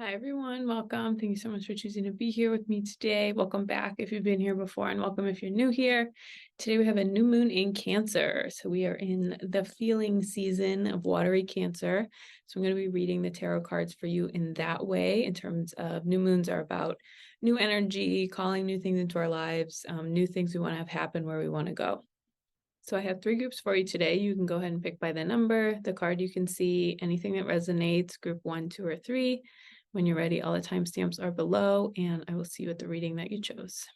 Hi, everyone. Welcome. Thank you so much for choosing to be here with me today. Welcome back if you've been here before, and welcome if you're new here. Today we have a new moon in Cancer. So we are in the feeling season of watery Cancer. So I'm going to be reading the tarot cards for you in that way, in terms of new moons are about new energy, calling new things into our lives, new things we want to have happen where we want to go. So I have 3 groups for you today. You can go ahead and pick by the number, the card you can see, anything that resonates, group 1, 2, or 3. When you're ready, all the timestamps are below, and I will see you at the reading that you chose.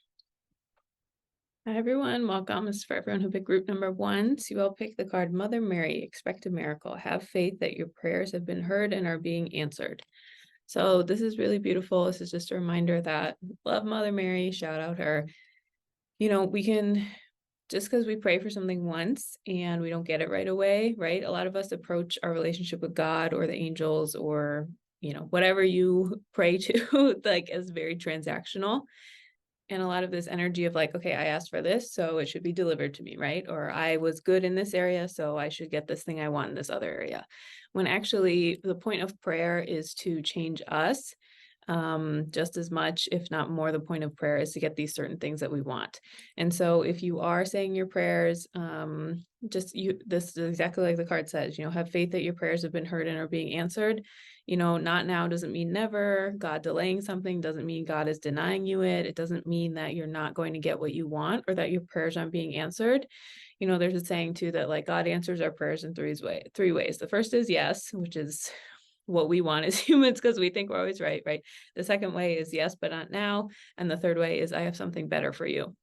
Hi, everyone. Welcome. This is for everyone who picked group number 1. So you all pick the card Mother Mary, expect a miracle. Have faith that your prayers have been heard and are being answered. So this is really beautiful. This is just a reminder that love Mother Mary, shout out her. We can, just because we pray for something once and we don't get it right away, right? A lot of us approach our relationship with God or the angels or whatever you pray to, like, as very transactional. And a lot of this energy of like, okay, I asked for this, so it should be delivered to me, right? Or I was good in this area, so I should get this thing I want in this other area. When actually the point of prayer is to change us, just as much, if not more, the point of prayer is to get these certain things that we want. And so if you are saying your prayers, this is exactly like the card says, have faith that your prayers have been heard and are being answered. Not now doesn't mean never. God delaying something doesn't mean God is denying you it. It doesn't mean that you're not going to get what you want or that your prayers aren't being answered. There's a saying too that like God answers our prayers in three ways. The first is yes, which is what we want as humans because we think we're always right? The second way is yes, but not now. And the third way is I have something better for you.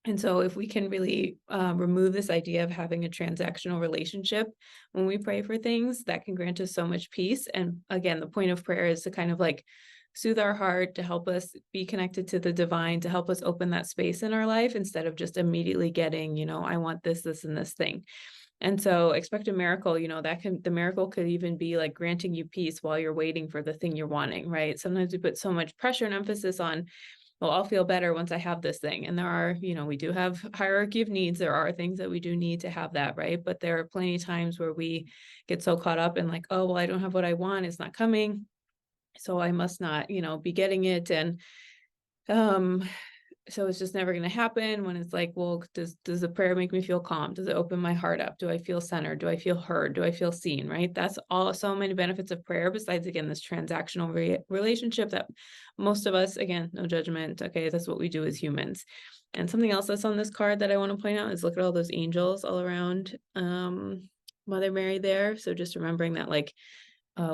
And so if we can really remove this idea of having a transactional relationship when we pray for things, that can grant us so much peace. And again, the point of prayer is to kind of like soothe our heart, to help us be connected to the divine, to help us open that space in our life instead of just immediately getting, I want this, this, and this thing. And so expect a miracle, the miracle could even be like granting you peace while you're waiting for the thing you're wanting, right? Sometimes we put so much pressure and emphasis on, well, I'll feel better once I have this thing. And there are, we do have hierarchy of needs. There are things that we do need to have that, right? But there are plenty of times where we get so caught up in like, oh, well, I don't have what I want. It's not coming. So I must not, be getting it. And so it's just never going to happen. When it's like, well, does the prayer make me feel calm? Does it open my heart up? Do I feel centered? Do I feel heard? Do I feel seen? Right? That's all, so many benefits of prayer besides, again, this transactional relationship that most of us, again, no judgment, okay, that's what we do as humans. And something else that's on this card that I want to point out is look at all those angels all around Mother Mary there. So just remembering that, like,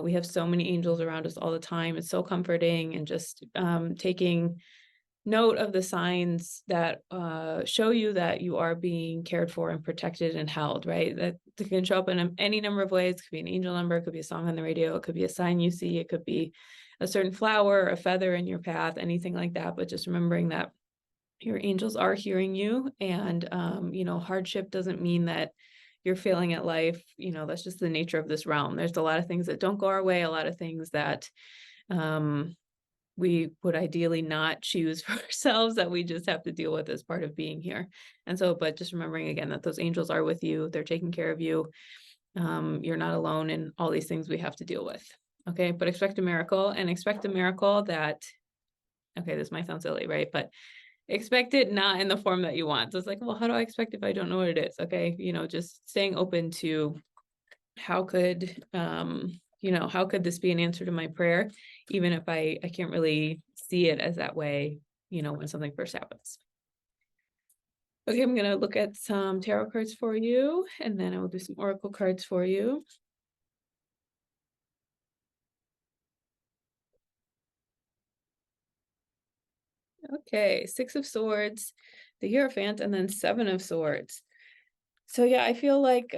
we have so many angels around us all the time. It's so comforting, and just taking note of the signs that show you that you are being cared for and protected and held, right? That can show up in any number of ways. It could be an angel number, it could be a song on the radio, it could be a sign you see, it could be a certain flower or a feather in your path, anything like that. But just remembering that your angels are hearing you, and hardship doesn't mean that you're failing at life. That's just the nature of this realm. There's a lot of things that don't go our way, a lot of things that we would ideally not choose for ourselves, that we just have to deal with as part of being here. And so, but just remembering again that those angels are with you, they're taking care of you. You're not alone in all these things we have to deal with. Okay, but expect a miracle, and expect a miracle that, okay, this might sound silly, right? But expect it not in the form that you want. So it's like, well, how do I expect if I don't know what it is? Okay, just staying open to how could how could this be an answer to my prayer, even if I can't really see it as that way, when something first happens. Okay, I'm going to look at some tarot cards for you, and then I will do some oracle cards for you. Okay, 6 of Swords, the Hierophant, and then 7 of Swords. So yeah, I feel like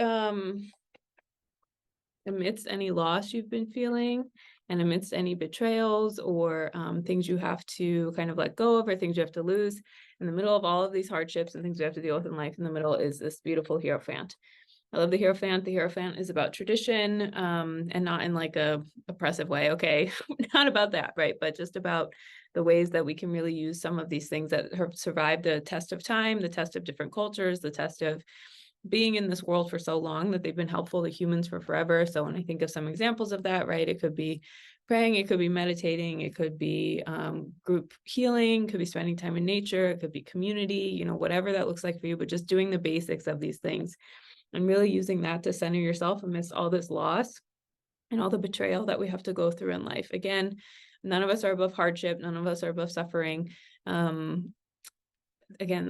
amidst any loss you've been feeling, and amidst any betrayals or things you have to kind of let go of, or things you have to lose, in the middle of all of these hardships and things we have to deal with in life, in the middle is this beautiful Hierophant. I love the Hierophant. The Hierophant is about tradition, and not in like a oppressive way, okay? Not about that, right? But just about the ways that we can really use some of these things that have survived the test of time, the test of different cultures, the test of being in this world for so long, that they've been helpful to humans for forever. So when I think of some examples of that, right, it could be praying, it could be meditating, it could be group healing, it could be spending time in nature, it could be community, you know, whatever that looks like for you, but just doing the basics of these things and really using that to center yourself amidst all this loss and all the betrayal that we have to go through in life. Again, none of us are above hardship, none of us are above suffering. Again,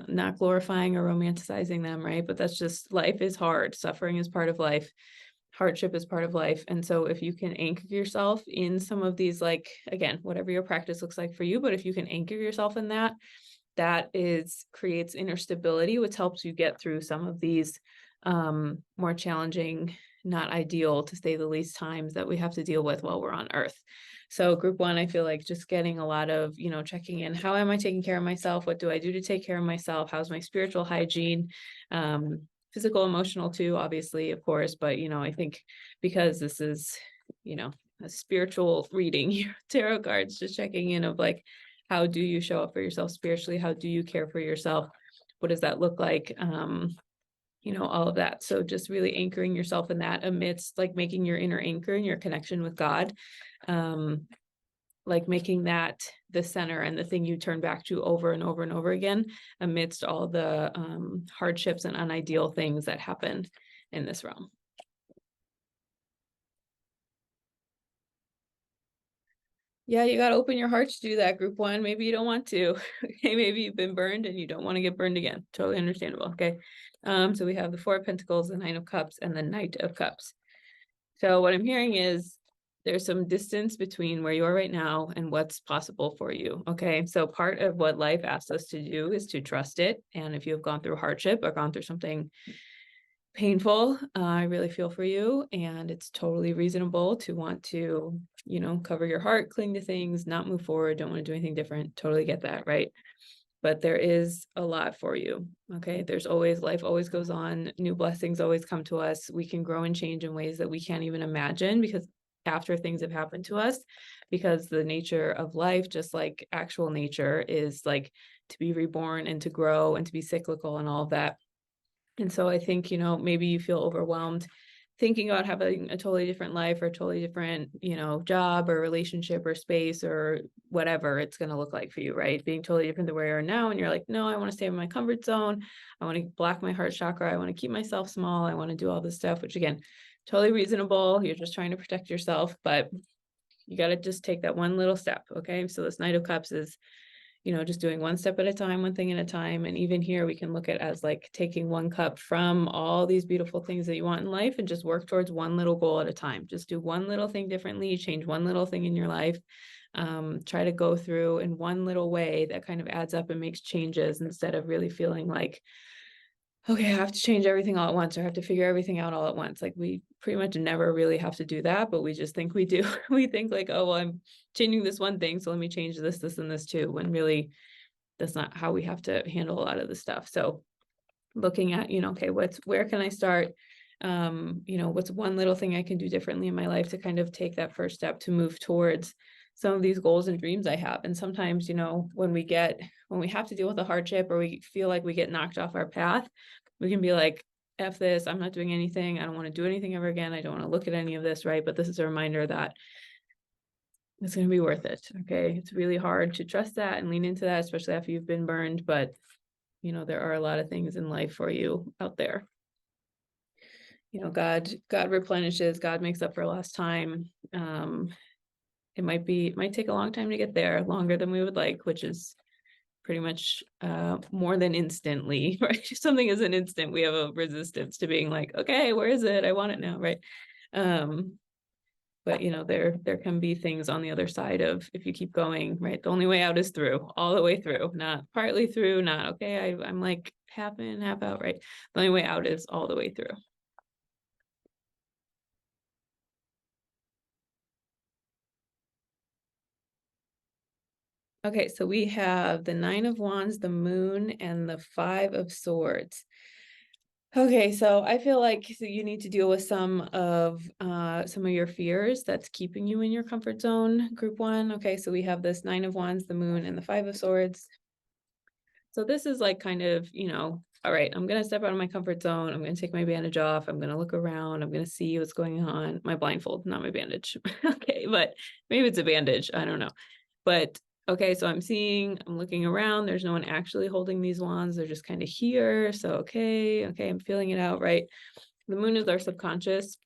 not glorifying or romanticizing them, right? But that's just, life is hard. Suffering is part of life. Hardship is part of life. And so if you can anchor yourself in some of these, like, again, whatever your practice looks like for you, but if you can anchor yourself in that, that is creates inner stability, which helps you get through some of these more challenging, not ideal to say the least, times that we have to deal with while we're on earth. So group one, I feel like just getting a lot of, you know, checking in. How am I taking care of myself? What do I do to take care of myself? How's my spiritual hygiene? Physical, emotional too, obviously, of course. But, you know, I think because this is, you know, a spiritual reading, your tarot cards, just checking in of like, how do you show up for yourself spiritually? How do you care for yourself? What does that look like? You know, all of that. So just really anchoring yourself in that amidst, like, making your inner anchor and your connection with God, like making that the center and the thing you turn back to over and over and over again amidst all the hardships and unideal things that happen in this realm. Yeah, you got to open your heart to do that, group one. Maybe you don't want to. Okay, maybe you've been burned and you don't want to get burned again. Totally understandable. Okay. So we have the Four of Pentacles, the Nine of Cups, and the Knight of Cups. So what I'm hearing is there's some distance between where you are right now and what's possible for you. Okay. So part of what life asks us to do is to trust it. And if you have gone through hardship or gone through something painful, I really feel for you, and it's totally reasonable to want to, you know, cover your heart, cling to things, not move forward, don't want to do anything different. Totally get that, right? But there is a lot for you. Okay, there's always, life always goes on, new blessings always come to us. We can grow and change in ways that we can't even imagine, because after things have happened to us, because the nature of life, just like actual nature, is like to be reborn and to grow and to be cyclical and all of that. And so I think, you know, maybe you feel overwhelmed thinking about having a totally different life or a totally different, you know, job or relationship or space or whatever it's going to look like for you, right? Being totally different than where you are now. And you're like, no, I want to stay in my comfort zone. I want to block my heart chakra. I want to keep myself small. I want to do all this stuff, which again, totally reasonable. You're just trying to protect yourself, but you got to just take that one little step. Okay. So this Knight of Cups is, you know, just doing one step at a time, one thing at a time. And even here, we can look at as like taking one cup from all these beautiful things that you want in life and just work towards one little goal at a time. Just do one little thing differently, change one little thing in your life. Try to go through in one little way that kind of adds up and makes changes, instead of really feeling like, okay, I have to change everything all at once, or I have to figure everything out all at once. Like, we pretty much never really have to do that, but we just think we do. We think like, oh, well, I'm changing this one thing, so let me change this, this, and this too, when really that's not how we have to handle a lot of the stuff. So looking at, you know, okay, where can I start? You know, what's one little thing I can do differently in my life to kind of take that first step to move towards some of these goals and dreams I have. And sometimes, you know, when we have to deal with a hardship or we feel like we get knocked off our path, we can be like, F this, I'm not doing anything. I don't want to do anything ever again. I don't want to look at any of this, right? But this is a reminder that it's going to be worth it. Okay. It's really hard to trust that and lean into that, especially after you've been burned. But, you know, there are a lot of things in life for you out there. You know, God replenishes, God makes up for lost time. It might take a long time to get there, longer than we would like, which is pretty much more than instantly, right? If something isn't instant, we have a resistance to being like, okay, where is it? I want it now, right? But you know, there can be things on the other side of, if you keep going, right? The only way out is through, all the way through, not partly through, not okay, I'm like half in, half out, right? The only way out is all the way through. Okay, so we have the Nine of Wands, the Moon, and the Five of Swords. Okay, so I feel like you need to deal with some of your fears that's keeping you in your comfort zone, group one. Okay, so we have this Nine of Wands, the Moon, and the Five of Swords. So this is like kind of, you know, all right, I'm going to step out of my comfort zone. I'm going to take my bandage off. I'm going to look around. I'm going to see what's going on. My blindfold, not my bandage. Okay, but maybe it's a bandage. I don't know. But okay, so I'm looking around. There's no one actually holding these wands. They're just kind of here. So, okay, I'm feeling it out, right? The moon is our subconscious.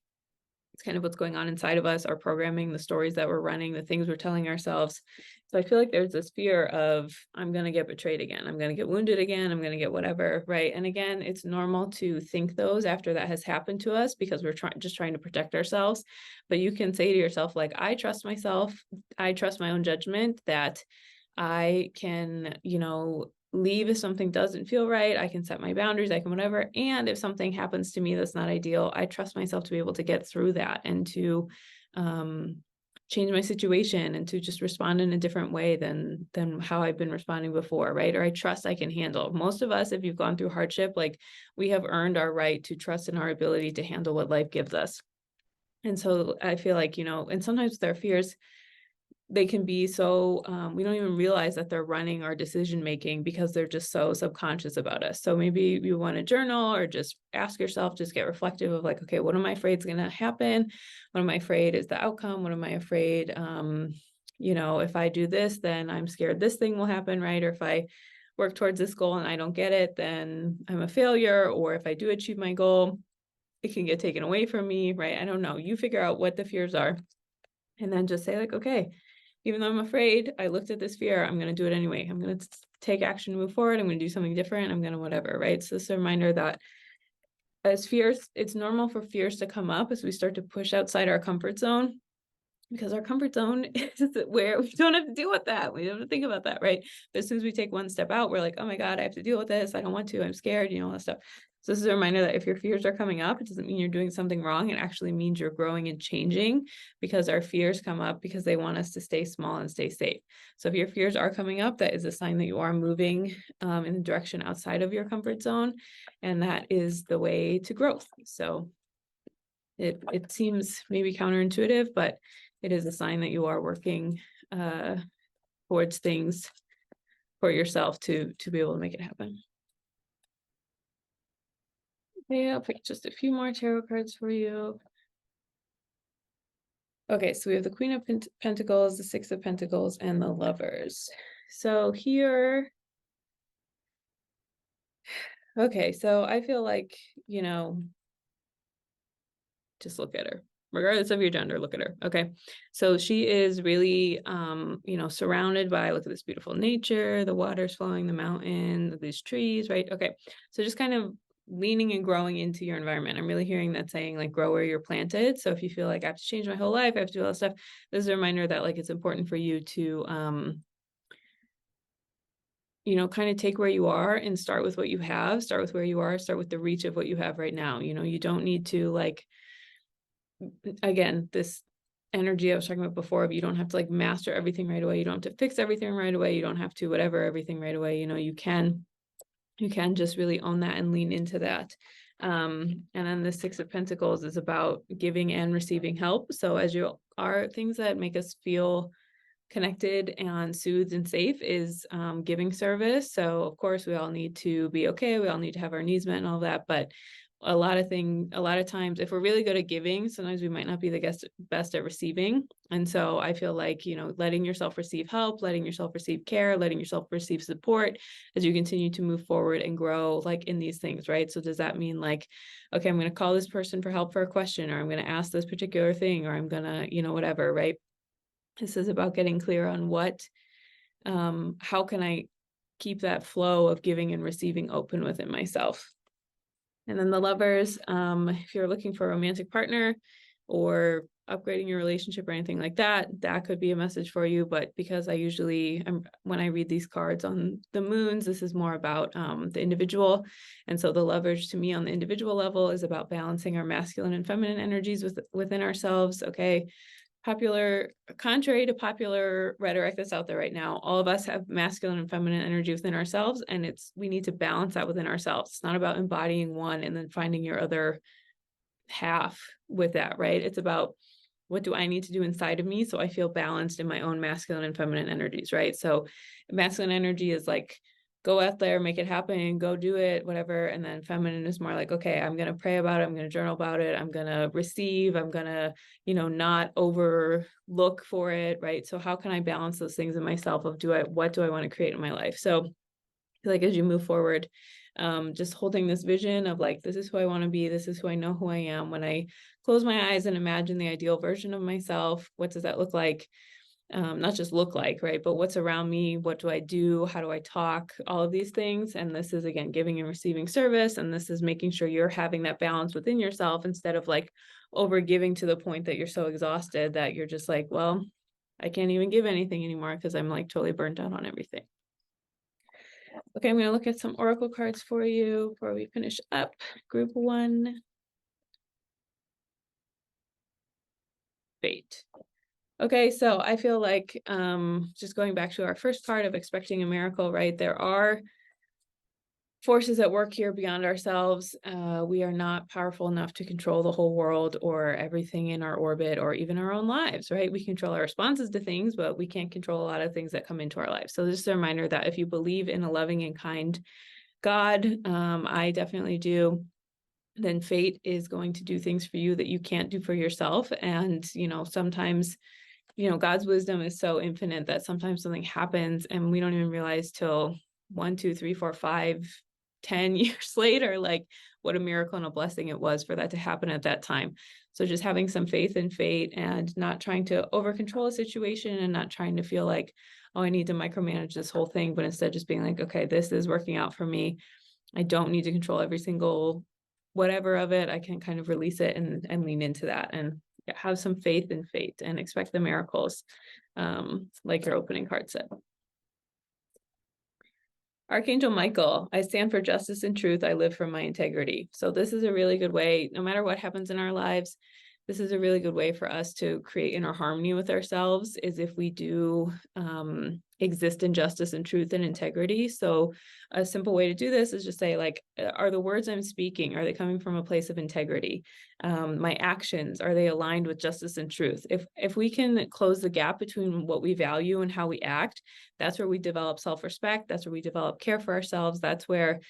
It's kind of what's going on inside of us, our programming, the stories that we're running, the things we're telling ourselves. So I feel like there's this fear of, I'm going to get betrayed again. I'm going to get wounded again. I'm going to get whatever, right? And again, it's normal to think those after that has happened to us because we're just trying to protect ourselves. But you can say to yourself, like, I trust myself. I trust my own judgment that I can, leave if something doesn't feel right. I can set my boundaries, I can whatever. And if something happens to me that's not ideal, I trust myself to be able to get through that and to change my situation and to just respond in a different way than how I've been responding before, right? Or I trust I can handle. Most of us, if you've gone through hardship, like, we have earned our right to trust in our ability to handle what life gives us. And so I feel like, and sometimes with our fears, they can be so we don't even realize that they're running our decision making because they're just so subconscious about us. So maybe you want to journal or just ask yourself, just get reflective of like, okay, what am I afraid is going to happen? What am I afraid is the outcome? What am I afraid if I do this, then I'm scared this thing will happen, right? Or if I work towards this goal and I don't get it, then I'm a failure. Or if I do achieve my goal, it can get taken away from me, right? I don't know. You figure out what the fears are and then just say like, okay, even though I'm afraid, I looked at this fear, I'm going to do it anyway. I'm going to take action to move forward. I'm going to do something different. I'm going to whatever, right? So it's a reminder that as fears, it's normal for fears to come up as we start to push outside our comfort zone, because our comfort zone is where we don't have to deal with that. We don't have to think about that, right? But as soon as we take one step out, we're like, oh my God, I have to deal with this. I don't want to. I'm scared, all that stuff. So this is a reminder that if your fears are coming up, it doesn't mean you're doing something wrong. It actually means you're growing and changing, because our fears come up because they want us to stay small and stay safe. So if your fears are coming up, that is a sign that you are moving in the direction outside of your comfort zone. And that is the way to growth. So it seems maybe counterintuitive, but it is a sign that you are working towards things for yourself to be able to make it happen. Okay, I'll pick just a few more tarot cards for you. Okay, so we have the Queen of Pentacles, the Six of Pentacles, and the Lovers. So here, okay, so I feel like, just look at her. Regardless of your gender, look at her. Okay. So she is really, surrounded by, look at this beautiful nature, the water's flowing, the mountain, these trees, right? Okay. So just kind of leaning and growing into your environment. I'm really hearing that saying like, grow where you're planted. So if you feel like I have to change my whole life, I have to do all that stuff, this is a reminder that like, it's important for you to, kind of take where you are and start with what you have, start with where you are, start with the reach of what you have right now. You don't need to like, again, this energy I was talking about before, you don't have to like master everything right away. You don't have to fix everything right away. You don't have to whatever everything right away. You can just really own that and lean into that. And then the Six of Pentacles is about giving and receiving help. So as you are, things that make us feel connected and soothed and safe is giving service. So of course we all need to be okay. We all need to have our needs met and all that, but a lot of times, if we're really good at giving, sometimes we might not be the best at receiving. And so I feel like, letting yourself receive help, letting yourself receive care, letting yourself receive support as you continue to move forward and grow like in these things, right? So does that mean like, okay, I'm going to call this person for help for a question, or I'm going to ask this particular thing, or I'm going to, whatever, right? This is about getting clear on how can I keep that flow of giving and receiving open within myself. And then the Lovers, if you're looking for a romantic partner or upgrading your relationship or anything like that, that could be a message for you. But because when I read these cards on the moons, this is more about the individual. And so the Lovers to me on the individual level is about balancing our masculine and feminine energies within ourselves. Okay. Contrary to popular rhetoric that's out there right now, all of us have masculine and feminine energy within ourselves, and we need to balance that within ourselves. It's not about embodying one and then finding your other half with that, right? It's about, what do I need to do inside of me so I feel balanced in my own masculine and feminine energies, right? So masculine energy is like go out there, make it happen, go do it, whatever. And then feminine is more like, okay, I'm going to pray about it. I'm going to journal about it. I'm going to receive. I'm going to, not overlook for it. Right. So how can I balance those things in myself of what do I want to create in my life? So like, as you move forward, just holding this vision of like, this is who I want to be. This is who I am. When I close my eyes and imagine the ideal version of myself, what does that look like? Not just look like, right? But what's around me? What do I do? How do I talk? All of these things. And this is, again, giving and receiving service. And this is making sure you're having that balance within yourself instead of like over giving to the point that you're so exhausted that you're just like, well, I can't even give anything anymore because I'm like totally burnt out on everything. Okay, I'm going to look at some oracle cards for you before we finish up. Group 1. Fate. Okay, so I feel like just going back to our first card of expecting a miracle, right? There are forces at work here beyond ourselves. We are not powerful enough to control the whole world or everything in our orbit or even our own lives, right? We control our responses to things, but we can't control a lot of things that come into our lives. So just a reminder that if you believe in a loving and kind God, I definitely do, then fate is going to do things for you that you can't do for yourself. And, sometimes, God's wisdom is so infinite that sometimes something happens and we don't even realize till 1, 2, 3, 4, 5, 10 years later, like what a miracle and a blessing it was for that to happen at that time. So just having some faith in fate and not trying to over control a situation and not trying to feel like, oh, I need to micromanage this whole thing, but instead just being like, okay, this is working out for me. I don't need to control every single whatever of it. I can kind of release it and lean into that and have some faith in fate and expect the miracles, like your opening card said. Archangel Michael, I stand for justice and truth. I live for my integrity. So this is a really good way, no matter what happens in our lives, this is a really good way for us to create inner harmony with ourselves, is if we do exist in justice and truth and integrity. So a simple way to do this is just say, like, are the words I'm speaking, are they coming from a place of integrity? My actions, are they aligned with justice and truth? If we can close the gap between what we value and how we act, that's where we develop self-respect. That's where we develop care for ourselves. That's where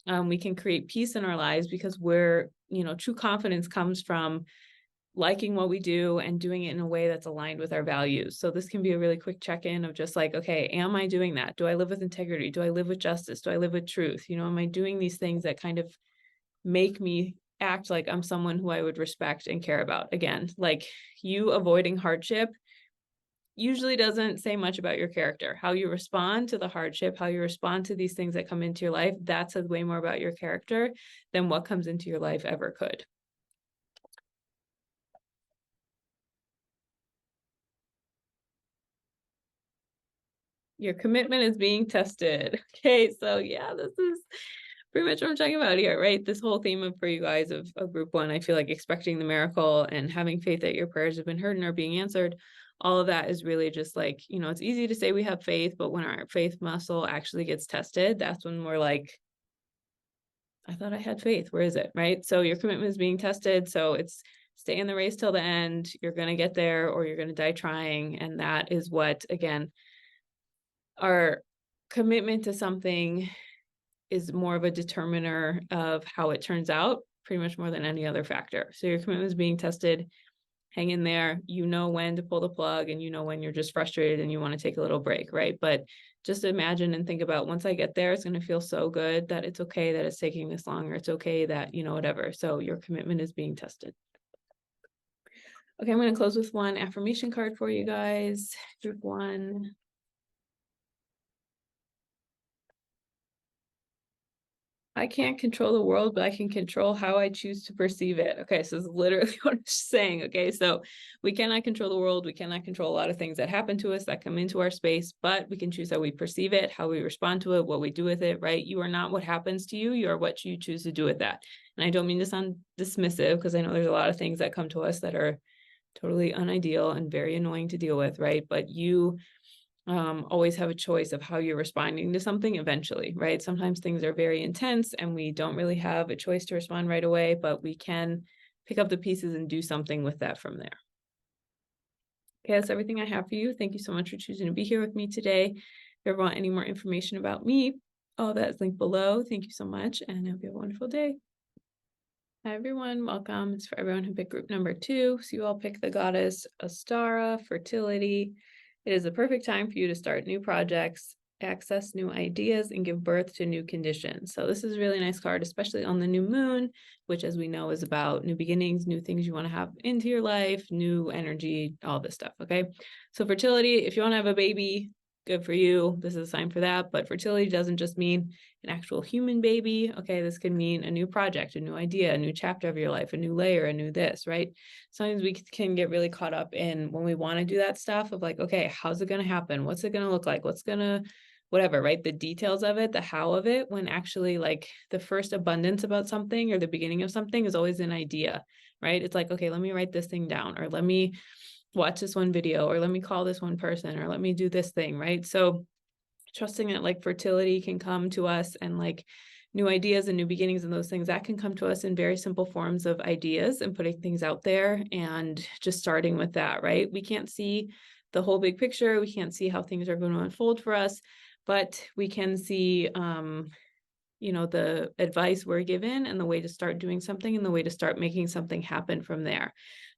we can create peace in our lives, because true confidence comes from liking what we do and doing it in a way that's aligned with our values. So this can be a really quick check-in of just like, okay, am I doing that? Do I live with integrity? Do I live with justice? Do I live with truth? Am I doing these things that kind of make me act like I'm someone who I would respect and care about? Again, like, you avoiding hardship usually doesn't say much about your character. How you respond to the hardship, how you respond to these things that come into your life, that says way more about your character than what comes into your life ever could. Your commitment is being tested. Okay, so yeah, this is pretty much what I'm talking about here, right? This whole theme of, for you guys, of group 1, I feel like expecting the miracle and having faith that your prayers have been heard and are being answered. All of that is really just like, it's easy to say we have faith, but when our faith muscle actually gets tested, that's when we're like, I thought I had faith. Where is it? Right? So your commitment is being tested. So it's stay in the race till the end. You're going to get there or you're going to die trying. And that is what, again, our commitment to something is more of a determiner of how it turns out, pretty much more than any other factor. So your commitment is being tested. Hang in there. You know when to pull the plug, and you know when you're just frustrated and you want to take a little break, right? But just imagine and think about, once I get there, it's going to feel so good that it's okay that it's taking this long, or it's okay that, whatever. So your commitment is being tested. Okay, I'm going to close with one affirmation card for you guys. Group 1. I can't control the world, but I can control how I choose to perceive it. Okay, so this is literally what I'm saying. Okay, so we cannot control the world. We cannot control a lot of things that happen to us, that come into our space, but we can choose how we perceive it, how we respond to it, what we do with it, right? You are not what happens to you. You are what you choose to do with that. And I don't mean to sound dismissive, because I know there's a lot of things that come to us that are totally unideal and very annoying to deal with, right? But you always have a choice of how you're responding to something eventually, right? Sometimes things are very intense and we don't really have a choice to respond right away, but we can pick up the pieces and do something with that from there. Okay, that's everything I have for you. Thank you so much for choosing to be here with me today. If you ever want any more information about me, all that is linked below. Thank you so much, and I hope you have a wonderful day. Hi everyone, welcome. It's for everyone who picked group number 2. So you all picked the goddess Astara, fertility. It is the perfect time for you to start new projects, access new ideas, and give birth to new conditions. So this is a really nice card, especially on the new moon, which, as we know, is about new beginnings, new things you want to have into your life, new energy, all this stuff. Okay. So fertility, if you want to have a baby, good for you. This is a sign for that. But fertility doesn't just mean an actual human baby. Okay, this can mean a new project, a new idea, a new chapter of your life, a new layer, a new this, right? Sometimes we can get really caught up in when we want to do that stuff of like, okay, how's it going to happen? What's it going to look like? What's going to, whatever, right? The details of it, the how of it, when actually like the first abundance about something or the beginning of something is always an idea, right? It's like, okay, let me write this thing down, or let me watch this one video, or let me call this one person, or let me do this thing, right? So trusting that like fertility can come to us, and like new ideas and new beginnings and those things that can come to us in very simple forms of ideas and putting things out there and just starting with that, right? We can't see the whole big picture. We can't see how things are going to unfold for us, but we can see the advice we're given and the way to start doing something and the way to start making something happen from there.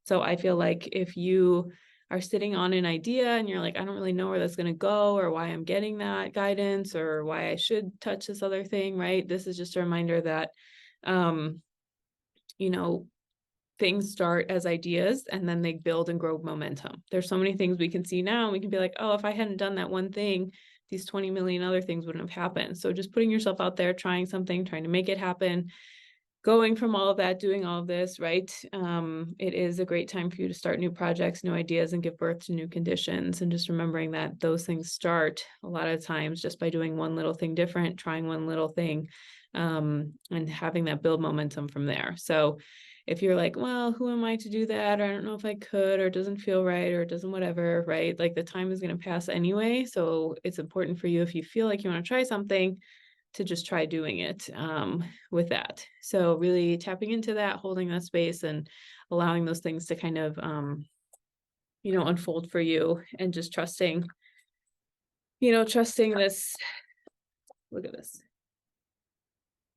So I feel like if you are sitting on an idea and you're like, I don't really know where that's going to go, or why I'm getting that guidance, or why I should touch this other thing, right? This is just a reminder that, things start as ideas and then they build and grow momentum. There's so many things we can see now, and we can be like, oh, if I hadn't done that one thing, these 20 million other things wouldn't have happened. So just putting yourself out there, trying something, trying to make it happen, going from all of that, doing all of this, right? It is a great time for you to start new projects, new ideas, and give birth to new conditions. And just remembering that those things start a lot of times just by doing one little thing different, trying one little thing, and having that build momentum from there. So if you're like, well, who am I to do that? Or I don't know if I could, or it doesn't feel right, or it doesn't whatever, right? Like the time is going to pass anyway. So it's important for you, if you feel like you want to try something, to just try doing it with that. So really tapping into that, holding that space, and allowing those things to kind of, unfold for you, and just trusting this. Look at this.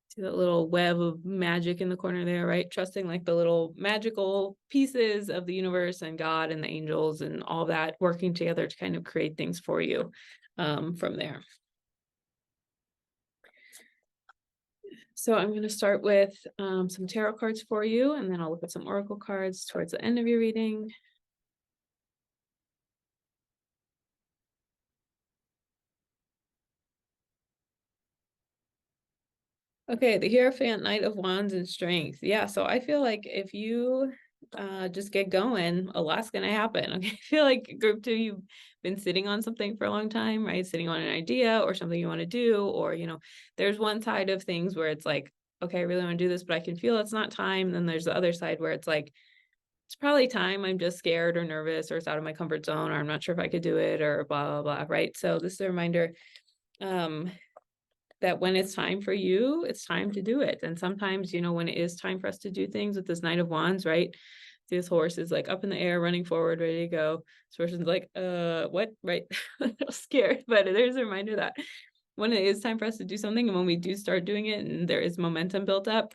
See that little web of magic in the corner there, right? Trusting like the little magical pieces of the universe and God and the angels and all that working together to kind of create things for you from there. So I'm going to start with some tarot cards for you, and then I'll look at some oracle cards towards the end of your reading. Okay, the Hierophant, Knight of Wands, and Strength. Yeah, so I feel like if you just get going, a lot's going to happen. Okay, I feel like group 2, you've been sitting on something for a long time, right? Sitting on an idea or something you want to do, or, there's one side of things where it's like, okay, I really want to do this, but I can feel it's not time. And then there's the other side where it's like, it's probably time. I'm just scared or nervous, or it's out of my comfort zone, or I'm not sure if I could do it, or blah, blah, blah, right? So this is a reminder that when it's time for you, it's time to do it. And sometimes, when it is time for us to do things with this Knight of Wands, right? This horse is like up in the air, running forward, ready to go. This person's like, what? Right? Scared. But there's a reminder that when it is time for us to do something, and when we do start doing it and there is momentum built up,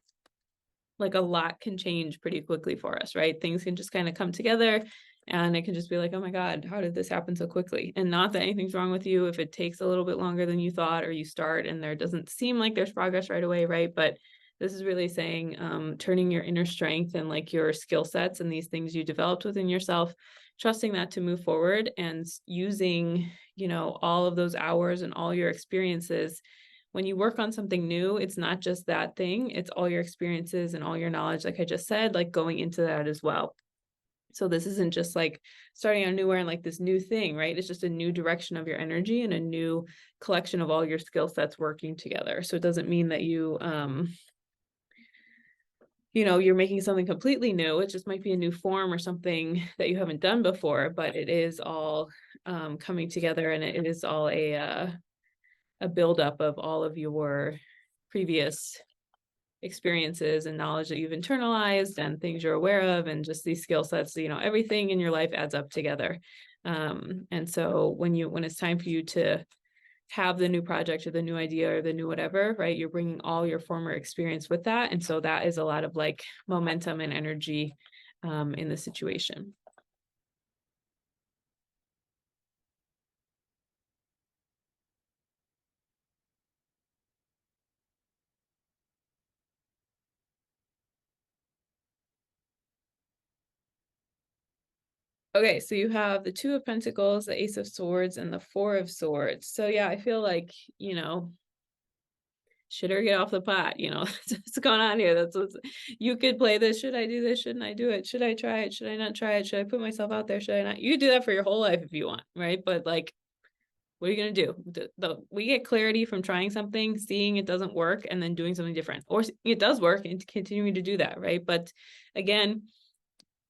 like a lot can change pretty quickly for us, right? Things can just kind of come together, and it can just be like, oh my God, how did this happen so quickly? And not that anything's wrong with you if it takes a little bit longer than you thought, or you start and there doesn't seem like there's progress right away, right? But this is really saying turning your inner strength and like your skill sets and these things you developed within yourself, trusting that to move forward, and using, all of those hours and all your experiences. When you work on something new, it's not just that thing, it's all your experiences and all your knowledge, like I just said, like going into that as well. So this isn't just like starting out nowhere and like this new thing, right? It's just a new direction of your energy and a new collection of all your skill sets working together. So it doesn't mean that you're making something completely new. It just might be a new form or something that you haven't done before, but it is all coming together, and it is all a buildup of all of your previous experiences and knowledge that you've internalized and things you're aware of, and just these skill sets. Everything in your life adds up together. And so when it's time for you to have the new project or the new idea or the new whatever, right? You're bringing all your former experience with that. And so that is a lot of like momentum and energy in the situation. Okay, so you have the Two of Pentacles, the Ace of Swords, and the Four of Swords. So yeah, I feel like, should I get off the pot? What's going on here? You could play this. Should I do this? Shouldn't I do it? Should I try it? Should I not try it? Should I put myself out there? Should I not? You could do that for your whole life if you want, right? But like, what are you going to do? We get clarity from trying something, seeing it doesn't work, and then doing something different. Or it does work and continuing to do that, right? But again,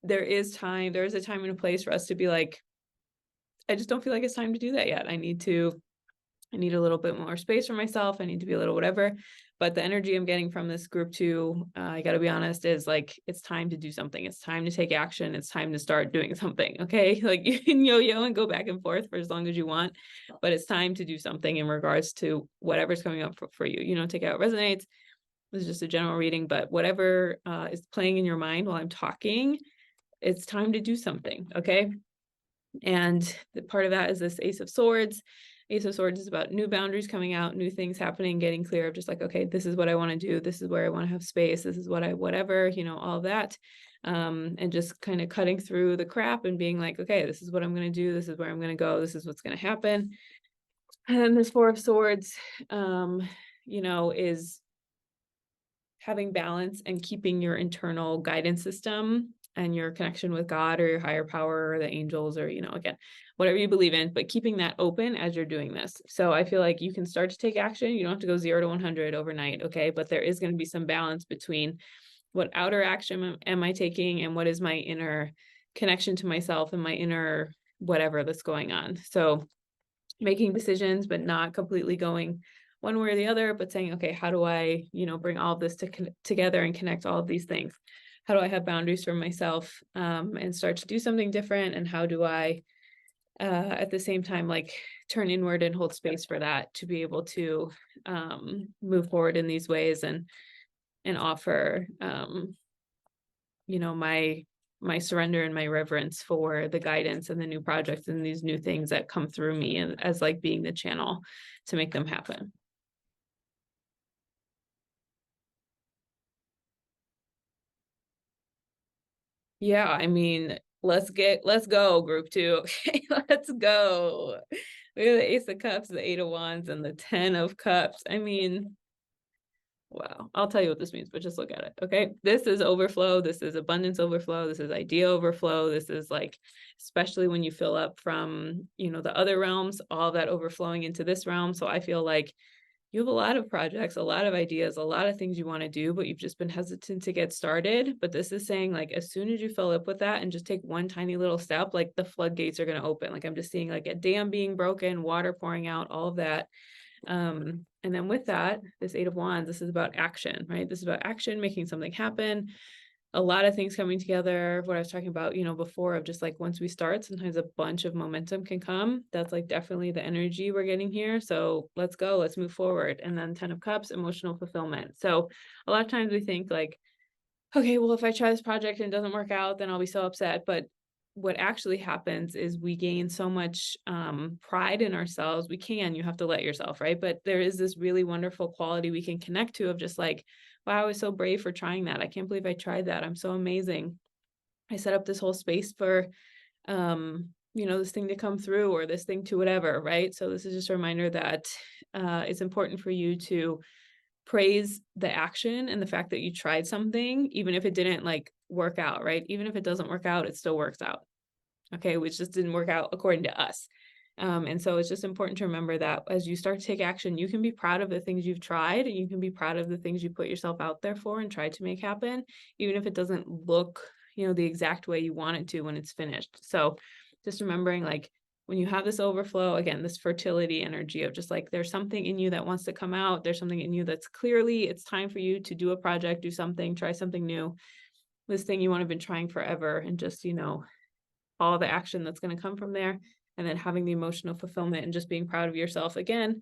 there is a time and a place for us to be like, I just don't feel like it's time to do that yet. I need a little bit more space for myself. I need to be a little whatever. But the energy I'm getting from this group too, I got to be honest, is like, it's time to do something. It's time to take action. It's time to start doing something. Okay. Like you can yo-yo and go back and forth for as long as you want, but it's time to do something in regards to whatever's coming up for you. Take out what resonates. This is just a general reading, but whatever is playing in your mind while I'm talking, it's time to do something. Okay. And the part of that is this Ace of Swords. Ace of Swords is about new boundaries coming out, new things happening, getting clear of just like, okay, this is what I want to do. This is where I want to have space. This is whatever, all of that. And just kind of cutting through the crap and being like, okay, this is what I'm going to do. This is where I'm going to go. This is what's going to happen. And then this Four of Swords, is having balance and keeping your internal guidance system and your connection with God or your higher power or the angels or, again, whatever you believe in, but keeping that open as you're doing this. So I feel like you can start to take action. You don't have to go 0 to 100 overnight. Okay. But there is going to be some balance between what outer action am I taking and what is my inner connection to myself and my inner whatever that's going on. So making decisions, but not completely going one way or the other, but saying, okay, how do I, bring all of this together and connect all of these things? How do I have boundaries for myself and start to do something different? And how do I, at the same time, like turn inward and hold space for that to be able to move forward in these ways and offer, my surrender and my reverence for the guidance and the new projects and these new things that come through me and as like being the channel to make them happen. Yeah, I mean, let's go, group 2. Okay, let's go. We have the Ace of Cups, the Eight of Wands, and the 10 of Cups. I mean, wow. I'll tell you what this means, but just look at it. Okay. This is overflow. This is abundance overflow. This is idea overflow. This is like, especially when you fill up from, the other realms, all that overflowing into this realm. So I feel like you have a lot of projects, a lot of ideas, a lot of things you want to do, but you've just been hesitant to get started. But this is saying like, as soon as you fill up with that and just take one tiny little step, like the floodgates are going to open. Like I'm just seeing like a dam being broken, water pouring out, all of that. And then with that, this Eight of Wands, this is about action, right? This is about action, making something happen. A lot of things coming together. What I was talking about, before of just like once we start, sometimes a bunch of momentum can come. That's like definitely the energy we're getting here. So let's go, let's move forward. And then 10 of Cups, emotional fulfillment. So a lot of times we think like, okay, well, if I try this project and it doesn't work out, then I'll be so upset. But what actually happens is we gain so much pride in ourselves. You have to let yourself, right? But there is this really wonderful quality we can connect to of just like, wow, I was so brave for trying that. I can't believe I tried that. I'm so amazing. I set up this whole space for, this thing to come through or this thing to whatever, right? So this is just a reminder that it's important for you to praise the action and the fact that you tried something, even if it didn't like work out, right? Even if it doesn't work out, it still works out. Okay, which just didn't work out according to us. And so it's just important to remember that as you start to take action, you can be proud of the things you've tried and you can be proud of the things you put yourself out there for and try to make happen, even if it doesn't look, the exact way you want it to when it's finished. So just remembering like when you have this overflow, again, this fertility energy of just like, there's something in you that wants to come out. There's something in you that's clearly it's time for you to do a project, do something, try something new, this thing you want to have been trying forever and just, all the action that's going to come from there. and then having the emotional fulfillment and just being proud of yourself. Again,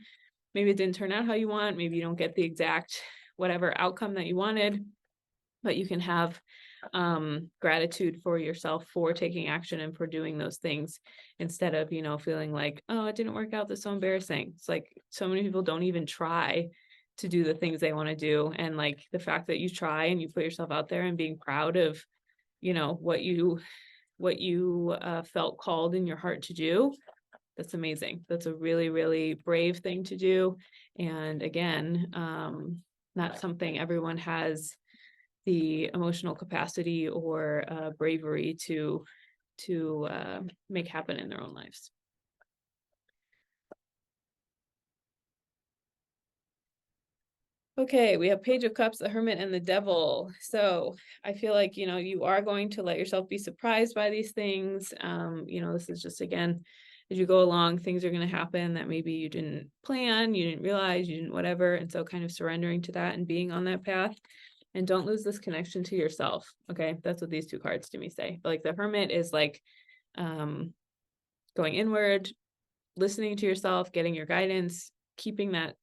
maybe it didn't turn out how you want, maybe you don't get the exact whatever outcome that you wanted, but you can have gratitude for yourself for taking action and for doing those things, instead of, feeling like, oh, it didn't work out, that's so embarrassing. It's like so many people don't even try to do the things they want to do, and like the fact that you try and you put yourself out there and being proud of, what you felt called in your heart to do, that's amazing. That's a really, really brave thing to do. And again, not something everyone has the emotional capacity or bravery to make happen in their own lives. Okay, we have Page of Cups, the Hermit, and the Devil. So I feel like, you are going to let yourself be surprised by these things. This is just, again, as you go along, things are going to happen that maybe you didn't plan, you didn't realize, you didn't whatever. And so kind of surrendering to that and being on that path. And don't lose this connection to yourself. Okay, that's what these two cards to me say. But like the Hermit is like going inward, listening to yourself, getting your guidance, keeping that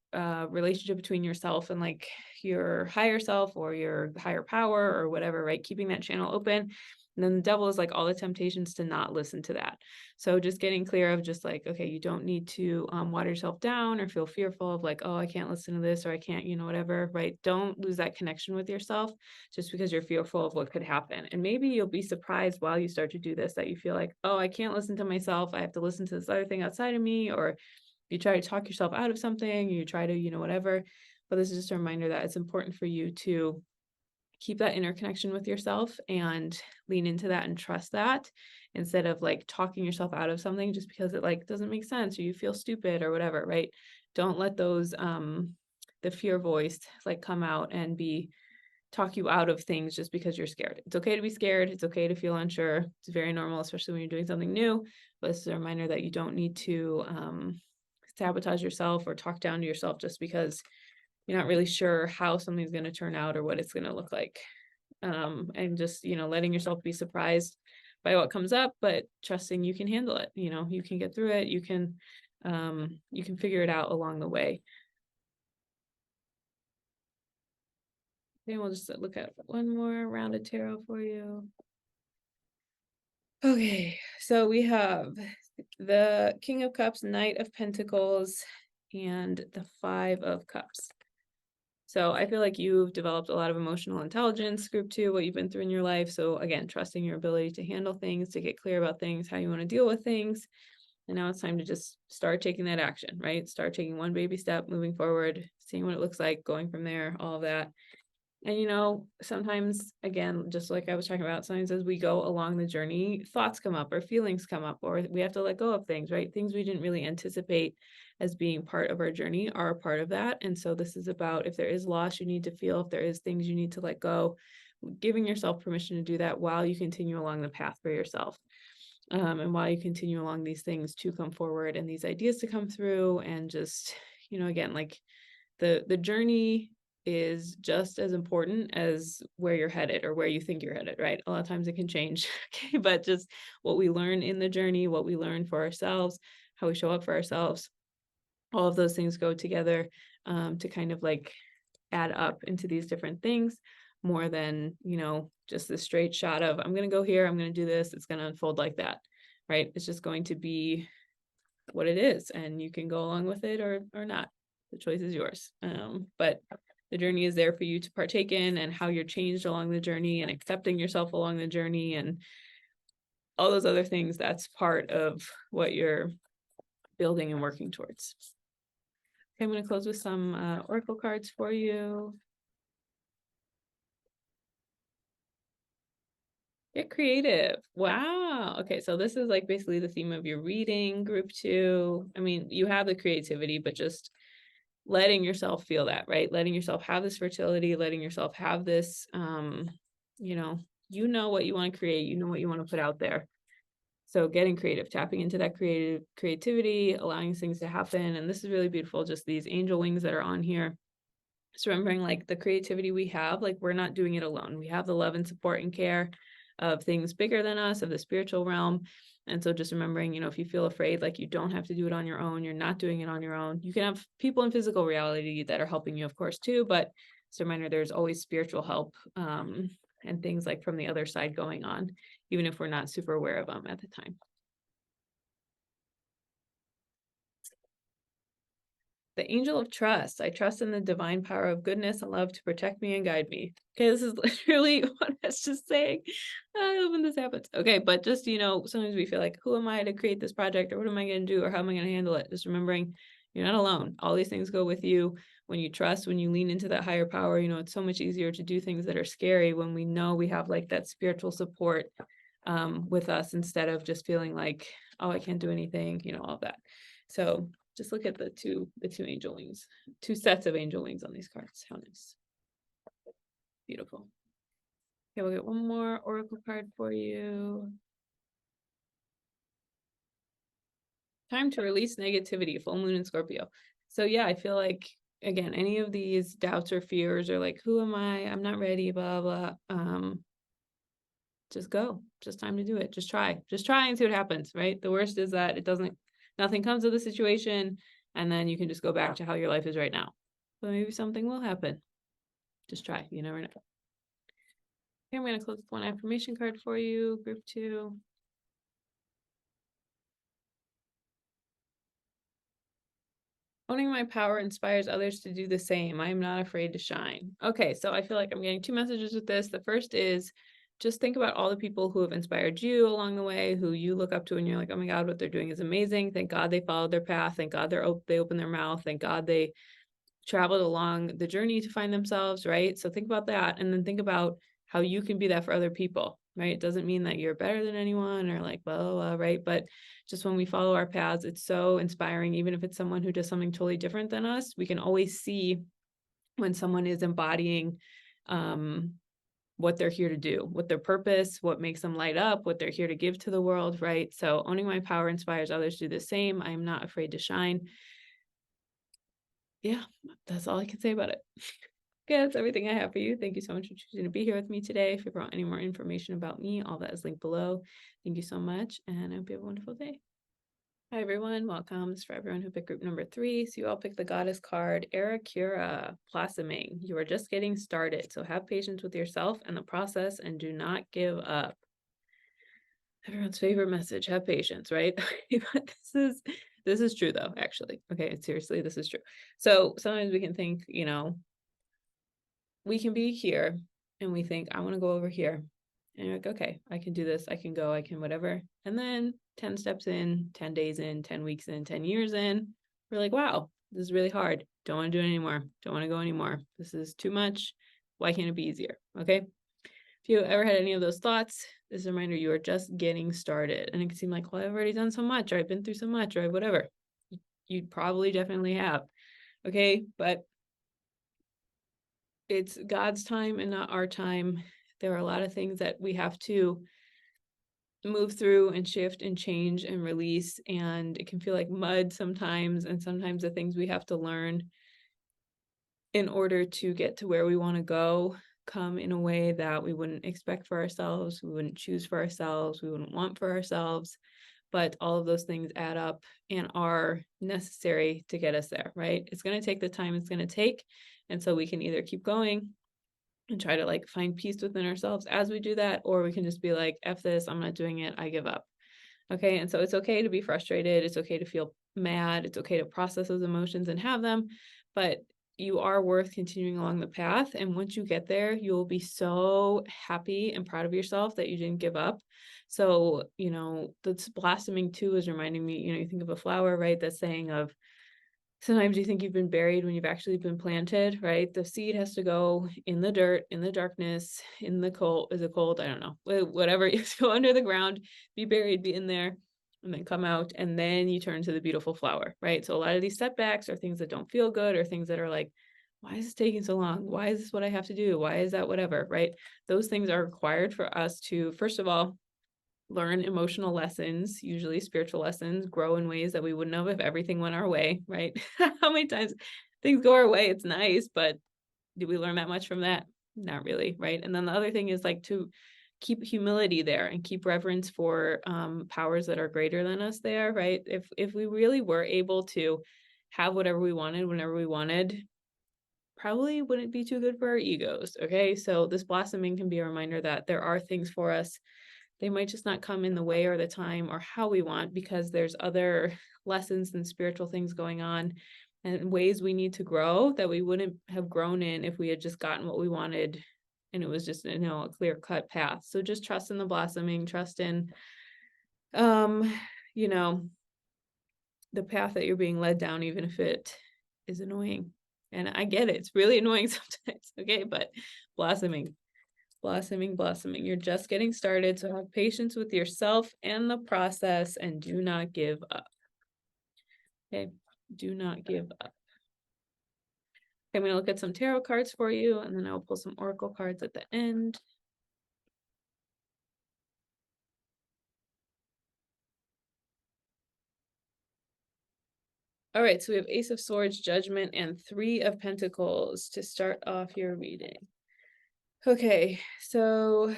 relationship between yourself and like your higher self or your higher power or whatever, right? Keeping that channel open. And then the Devil is like all the temptations to not listen to that. So just getting clear of just like, okay, you don't need to water yourself down or feel fearful of like, oh, I can't listen to this or I can't, whatever, right? Don't lose that connection with yourself just because you're fearful of what could happen. And maybe you'll be surprised while you start to do this that you feel like, oh, I can't listen to myself. I have to listen to this other thing outside of me, or you try to talk yourself out of something, you try to, whatever. But this is just a reminder that it's important for you to keep that inner connection with yourself and lean into that and trust that, instead of like talking yourself out of something just because it like doesn't make sense or you feel stupid or whatever, right? Don't let those the fear voice like come out and talk you out of things just because you're scared. It's okay to be scared. It's okay to feel unsure. It's very normal, especially when you're doing something new. But this is a reminder that you don't need to sabotage yourself or talk down to yourself just because you're not really sure how something's going to turn out or what it's going to look like. And just, letting yourself be surprised by what comes up, but trusting you can handle it. You can get through it. You can figure it out along the way. Then we'll just look at one more round of tarot for you. Okay, so we have the King of Cups, Knight of Pentacles, and the Five of Cups. So I feel like you've developed a lot of emotional intelligence, group 2, what you've been through in your life. So again, trusting your ability to handle things, to get clear about things, how you want to deal with things. And now it's time to just start taking that action, right? Start taking one baby step, moving forward, seeing what it looks like, going from there, all of that. And sometimes, again, just like I was talking about, sometimes as we go along the journey, thoughts come up or feelings come up, or we have to let go of things, right? Things we didn't really anticipate as being part of our journey are a part of that. And so this is about, if there is loss you need to feel, if there is things you need to let go, giving yourself permission to do that while you continue along the path for yourself. And while you continue along these things to come forward and these ideas to come through, and just, again, like the journey is just as important as where you're headed or where you think you're headed, right? A lot of times it can change, okay? But just what we learn in the journey, what we learn for ourselves, how we show up for ourselves, all of those things go together to kind of like add up into these different things, more than, just the straight shot of, I'm going to go here, I'm going to do this, it's going to unfold like that, right? It's just going to be what it is, and you can go along with it or not. The choice is yours. But the journey is there for you to partake in, and how you're changed along the journey and accepting yourself along the journey and all those other things, that's part of what you're building and working towards. Okay, I'm going to close with some oracle cards for you. Get creative. Wow. Okay, so this is like basically the theme of your reading, group 2. I mean, you have the creativity, but just letting yourself feel that, right? Letting yourself have this fertility, letting yourself have this, what you want to create, what you want to put out there. So getting creative, tapping into that creativity, allowing things to happen. And this is really beautiful. Just these angel wings that are on here. Just remembering like the creativity we have, like we're not doing it alone. We have the love and support and care of things bigger than us, of the spiritual realm. And so just remembering, if you feel afraid, like you don't have to do it on your own, you're not doing it on your own. You can have people in physical reality that are helping you, of course, too, but it's a reminder there's always spiritual help and things like from the other side going on, even if we're not super aware of them at the time. The angel of trust. I trust in the divine power of goodness and love to protect me and guide me. Okay, this is literally what it's just saying. I love when this happens. Okay, but just, sometimes we feel like, who am I to create this project, or what am I going to do, or how am I going to handle it? Just remembering you're not alone. All these things go with you. When you trust, when you lean into that higher power, it's so much easier to do things that are scary when we know we have like that spiritual support with us, instead of just feeling like, oh, I can't do anything, all of that. So just look at the two angel wings, two sets of angel wings on these cards. How nice. Beautiful. Okay, we'll get one more oracle card for you. Time to release negativity, full moon in Scorpio. So yeah, I feel like, again, any of these doubts or fears, or like, who am I? I'm not ready, blah, blah. Just go. Just time to do it. Just try and see what happens, right? The worst is that nothing comes of the situation, and then you can just go back to how your life is right now. But maybe something will happen. Just try. You never know. Okay, I'm going to close with one affirmation card for you, group 2. Owning my power inspires others to do the same. I am not afraid to shine. Okay, so I feel like I'm getting 2 messages with this. The first is, just think about all the people who have inspired you along the way, who you look up to and you're like, oh my God, what they're doing is amazing. Thank God they followed their path. Thank God they opened their mouth. Thank God they traveled along the journey to find themselves, right? So think about that, and then think about how you can be that for other people, right? It doesn't mean that you're better than anyone or like, blah, blah, blah, right? But just when we follow our paths, it's so inspiring. Even if it's someone who does something totally different than us, we can always see when someone is embodying what they're here to do, what their purpose, what makes them light up, what they're here to give to the world, right? So owning my power inspires others to do the same. I am not afraid to shine. Yeah, that's all I can say about it. Okay, that's everything I have for you. Thank you so much for choosing to be here with me today. If you want any more information about me, all that is linked below. Thank you so much, and I hope you have a wonderful day. Hi, everyone. Welcome. This is for everyone who picked group number 3. So you all picked the goddess card, Arakura, blossoming. You are just getting started. So have patience with yourself and the process, and do not give up. Everyone's favorite message, have patience, right? But this is true though, actually. Okay, seriously, this is true. So sometimes we can think, we can be here and we think, I want to go over here. And you're like, okay, I can do this. I can go, I can whatever. And then 10 steps in, 10 days in, 10 weeks in, 10 years in, we're like, wow, this is really hard. Don't want to do it anymore. Don't want to go anymore. This is too much. Why can't it be easier? Okay. If you ever had any of those thoughts, this is a reminder you are just getting started. And it can seem like, well, I've already done so much, or I've been through so much, or whatever. You probably definitely have. Okay. But it's God's time and not our time. There are a lot of things that we have to move through and shift and change and release, and it can feel like mud sometimes, and sometimes the things we have to learn in order to get to where we want to go come in a way that we wouldn't expect for ourselves, we wouldn't choose for ourselves, we wouldn't want for ourselves, but all of those things add up and are necessary to get us there, right? It's going to take the time it's going to take, and so we can either keep going and try to like find peace within ourselves as we do that, or we can just be like, F this, I'm not doing it, I give up. Okay, and so it's okay to be frustrated, it's okay to feel mad, it's okay to process those emotions and have them, but you are worth continuing along the path. And once you get there, you'll be so happy and proud of yourself that you didn't give up. So, the blossoming too is reminding me, you think of a flower, right? That saying of, sometimes you think you've been buried when you've actually been planted, right? The seed has to go in the dirt, in the darkness, in the cold. Is it cold? I don't know. Whatever. You have to go under the ground, be buried, be in there, and then come out, and then you turn to the beautiful flower, right? So a lot of these setbacks are things that don't feel good, or things that are like, why is this taking so long? Why is this what I have to do? Why is that whatever, right? Those things are required for us to, first of all, learn emotional lessons, usually spiritual lessons, grow in ways that we wouldn't have if everything went our way, right? How many times things go our way, it's nice, but did we learn that much from that? Not really, right? And then the other thing is like to keep humility there and keep reverence for powers that are greater than us there, right? If we really were able to have whatever we wanted whenever we wanted, probably wouldn't be too good for our egos. Okay, so this blossoming can be a reminder that there are things for us. They might just not come in the way or the time or how we want, because there's other lessons and spiritual things going on and ways we need to grow that we wouldn't have grown in if we had just gotten what we wanted and it was just, a clear cut path. So just trust in the blossoming, trust in you know the path that you're being led down, even if it is annoying. And I get it, it's really annoying sometimes. Okay, but blossoming, blossoming, blossoming. You're just getting started, so have patience with yourself and the process, and do not give up. Okay, do not give up. I'm going to look at some tarot cards for you, and then I'll pull some oracle cards at the end. All right, so we have Ace of Swords, Judgment, and Three of Pentacles to start off your reading. Okay, so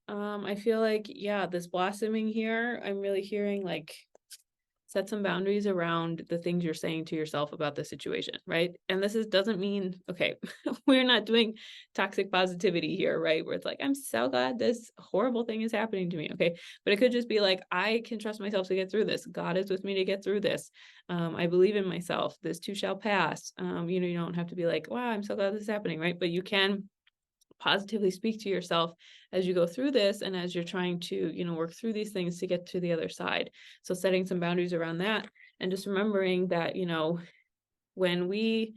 I feel like, yeah, this blossoming here, I'm really hearing like set some boundaries around the things you're saying to yourself about the situation, right? And this doesn't mean, okay, we're not doing toxic positivity here, right? Where it's like, I'm so glad this horrible thing is happening to me, okay? But it could just be like, I can trust myself to get through this. God is with me to get through this. I believe in myself. This too shall pass. You don't have to be like, wow, I'm so glad this is happening, right? But you can positively speak to yourself as you go through this and as you're trying to work through these things to get to the other side. So setting some boundaries around that, and just remembering that when we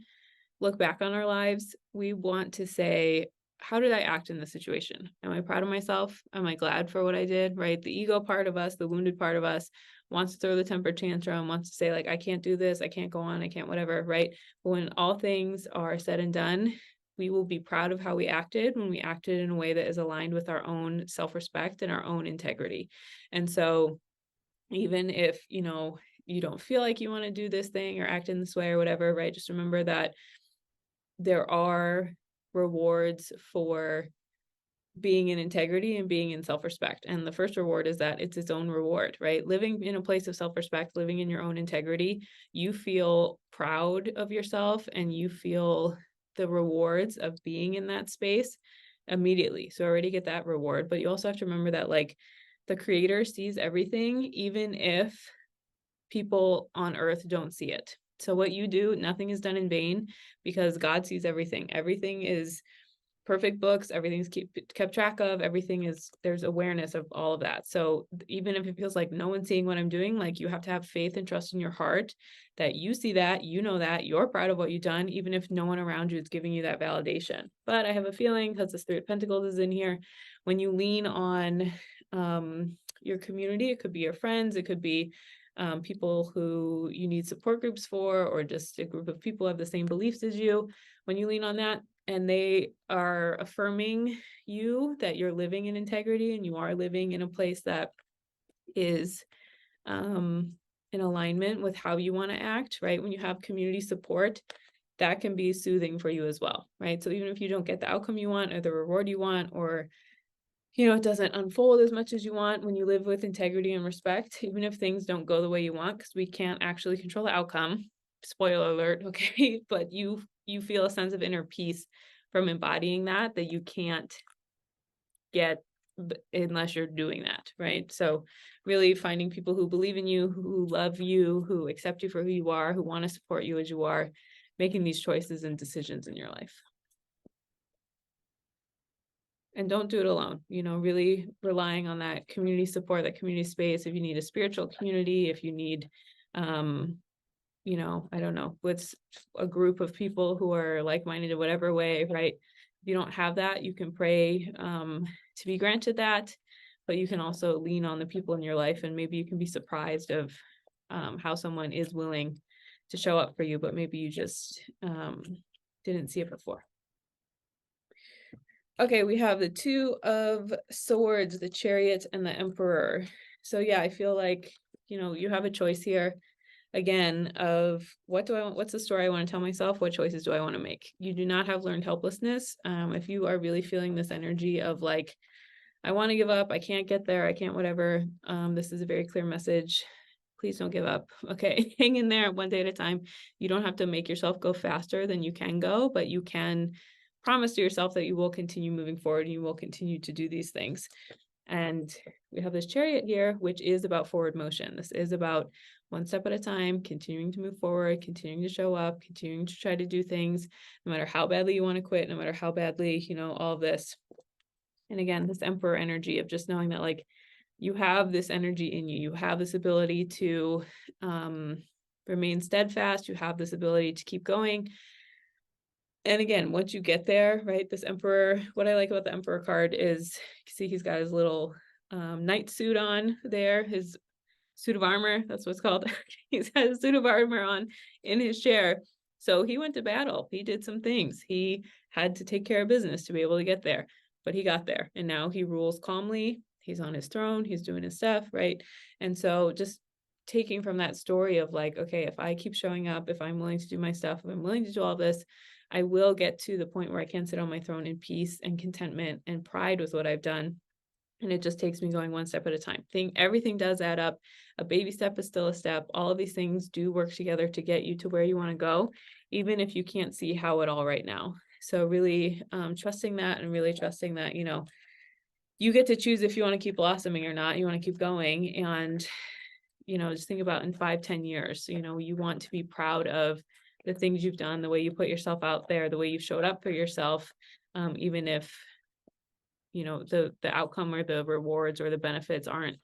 look back on our lives, we want to say, how did I act in this situation? Am I proud of myself? Am I glad for what I did? Right? The ego part of us, the wounded part of us, wants to throw the temper tantrum, wants to say like, I can't do this, I can't go on, I can't whatever, right? But when all things are said and done, we will be proud of how we acted when we acted in a way that is aligned with our own self-respect and our own integrity. And so even if, you don't feel like you want to do this thing or act in this way or whatever, right? Just remember that there are rewards for being in integrity and being in self-respect. And the first reward is that it's its own reward, right? Living in a place of self-respect, living in your own integrity, you feel proud of yourself and you feel the rewards of being in that space immediately. So already get that reward, but you also have to remember that like the creator sees everything, even if people on earth don't see it. So what you do, nothing is done in vain, because God sees everything. Everything is perfect books, everything's kept track of, there's awareness of all of that. So even if it feels like no one's seeing what I'm doing, like you have to have faith and trust in your heart that you see that, that you're proud of what you've done, even if no one around you is giving you that validation. But I have a feeling, because this Three of Pentacles is in here, when you lean on your community, it could be your friends, it could be people who you need support groups for, or just a group of people who have the same beliefs as you. When you lean on that and they are affirming you that you're living in integrity and you are living in a place that is in alignment with how you want to act, right? When you have community support, that can be soothing for you as well, right? So even if you don't get the outcome you want or the reward you want, or it doesn't unfold as much as you want, when you live with integrity and respect, even if things don't go the way you want, because we can't actually control the outcome, spoiler alert, okay, but you feel a sense of inner peace from embodying that you can't get unless you're doing that, right? So really finding people who believe in you, who love you, who accept you for who you are, who want to support you as you are, making these choices and decisions in your life. And don't do it alone, really relying on that community support, that community space. If you need a spiritual community, if you need, I don't know, with a group of people who are like-minded in whatever way, right? If you don't have that, you can pray to be granted that, but you can also lean on the people in your life, and maybe you can be surprised of how someone is willing to show up for you, but maybe you just didn't see it before. Okay, we have the Two of Swords, the Chariot, and the Emperor. So yeah, I feel like, you have a choice here, again, of what do I want, what's the story I want to tell myself, what choices do I want to make? You do not have learned helplessness. If you are really feeling this energy of like, I want to give up. I can't get there. I can't whatever. This is a very clear message. Please don't give up. Okay. Hang in there one day at a time. You don't have to make yourself go faster than you can go, but you can promise to yourself that you will continue moving forward and you will continue to do these things. And we have this chariot here, which is about forward motion. This is about one step at a time, continuing to move forward, continuing to show up, continuing to try to do things, no matter how badly you want to quit, no matter how badly, all of this. And again, this emperor energy of just knowing that like you have this energy in you, you have this ability to remain steadfast, you have this ability to keep going. And again, once you get there, right, this emperor, what I like about the emperor card is, see, he's got his little knight suit on there, his suit of armor, that's what it's called. He's got a suit of armor on in his chair. So he went to battle. He did some things. He had to take care of business to be able to get there, but he got there. And now he rules calmly. He's on his throne. He's doing his stuff, right? And so just taking from that story of like, okay, if I keep showing up, if I'm willing to do my stuff, if I'm willing to do all this, I will get to the point where I can sit on my throne in peace and contentment and pride with what I've done. And it just takes me going one step at a time. Everything does add up. A baby step is still a step. All of these things do work together to get you to where you want to go, even if you can't see how at all right now. So really trusting that and really trusting that, you get to choose if you want to keep blossoming or not. You want to keep going. And, just think about in 5-10 years, you want to be proud of the things you've done, the way you put yourself out there, the way you showed up for yourself, even if the outcome or the rewards or the benefits aren't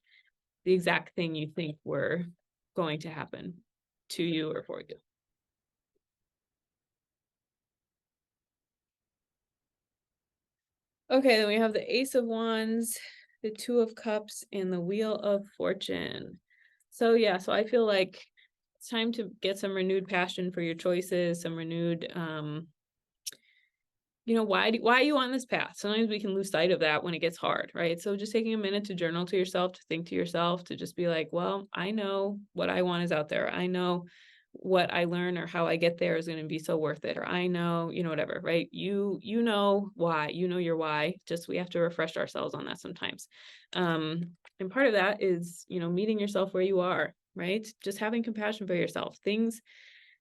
the exact thing you think were going to happen to you or for you. Okay, then we have the Ace of Wands, the Two of Cups, and the Wheel of Fortune. So yeah, so I feel like it's time to get some renewed passion for your choices, some renewed why are you on this path? Sometimes we can lose sight of that when it gets hard, right? So just taking a minute to journal to yourself, to think to yourself, to just be like, well, I know what I want is out there. I know what I learn or how I get there is going to be so worth it. Or I know, whatever, right? You know why, your why. Just we have to refresh ourselves on that sometimes. And part of that is, meeting yourself where you are, right? Just having compassion for yourself. Things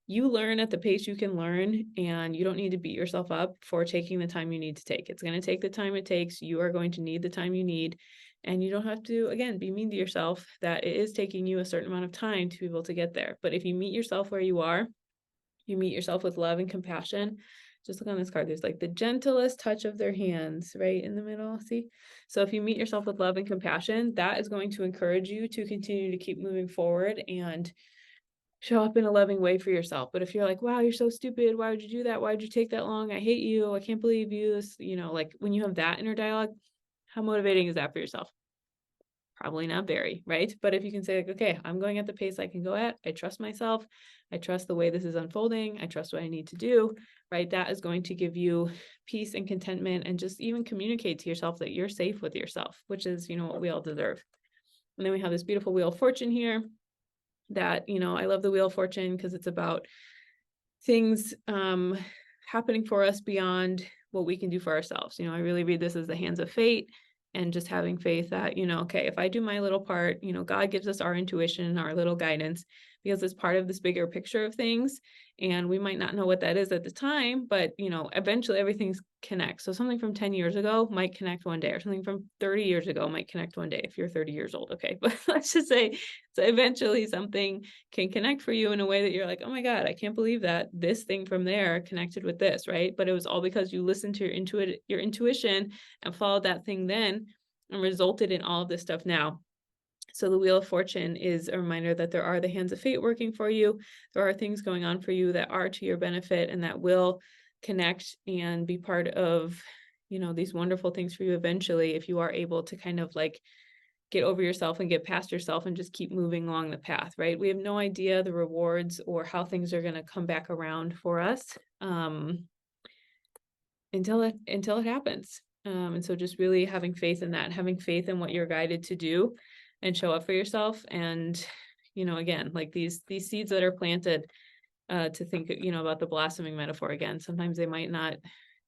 you learn at the pace you can learn, and you don't need to beat yourself up for taking the time you need to take. It's going to take the time it takes. You are going to need the time you need. And you don't have to, again, be mean to yourself that it is taking you a certain amount of time to be able to get there. But if you meet yourself where you are, you meet yourself with love and compassion. Just look on this card. There's like the gentlest touch of their hands right in the middle. See? So if you meet yourself with love and compassion, that is going to encourage you to continue to keep moving forward and show up in a loving way for yourself. But if you're like, wow, you're so stupid, why would you do that? Why would you take that long? I hate you. I can't believe you. Like when you have that inner dialogue, how motivating is that for yourself? Probably not very, right? But if you can say like, okay, I'm going at the pace I can go at. I trust myself. I trust the way this is unfolding. I trust what I need to do, right? That is going to give you peace and contentment, and just even communicate to yourself that you're safe with yourself, which is, what we all deserve. And then we have this beautiful Wheel of Fortune here that, I love the Wheel of Fortune because it's about things happening for us beyond what we can do for ourselves. I really read this as the hands of fate, and just having faith that, okay, if I do my little part, God gives us our intuition, our little guidance, because it's part of this bigger picture of things. And we might not know what that is at the time, but, eventually everything connects. So something from 10 years ago might connect one day, or something from 30 years ago might connect one day if you're 30 years old. Okay. But let's just say, so eventually something can connect for you in a way that you're like, oh my God, I can't believe that this thing from there connected with this, right? But it was all because you listened to your intuition and followed that thing then, and resulted in all of this stuff now. So the Wheel of Fortune is a reminder that there are the hands of fate working for you. There are things going on for you that are to your benefit and that will connect and be part of, these wonderful things for you eventually, if you are able to kind of like get over yourself and get past yourself and just keep moving along the path, right? We have no idea the rewards or how things are going to come back around for us until it happens. And so just really having faith in that, having faith in what you're guided to do, and show up for yourself. And, again, like these seeds that are planted, to think, about the blossoming metaphor again, sometimes they might not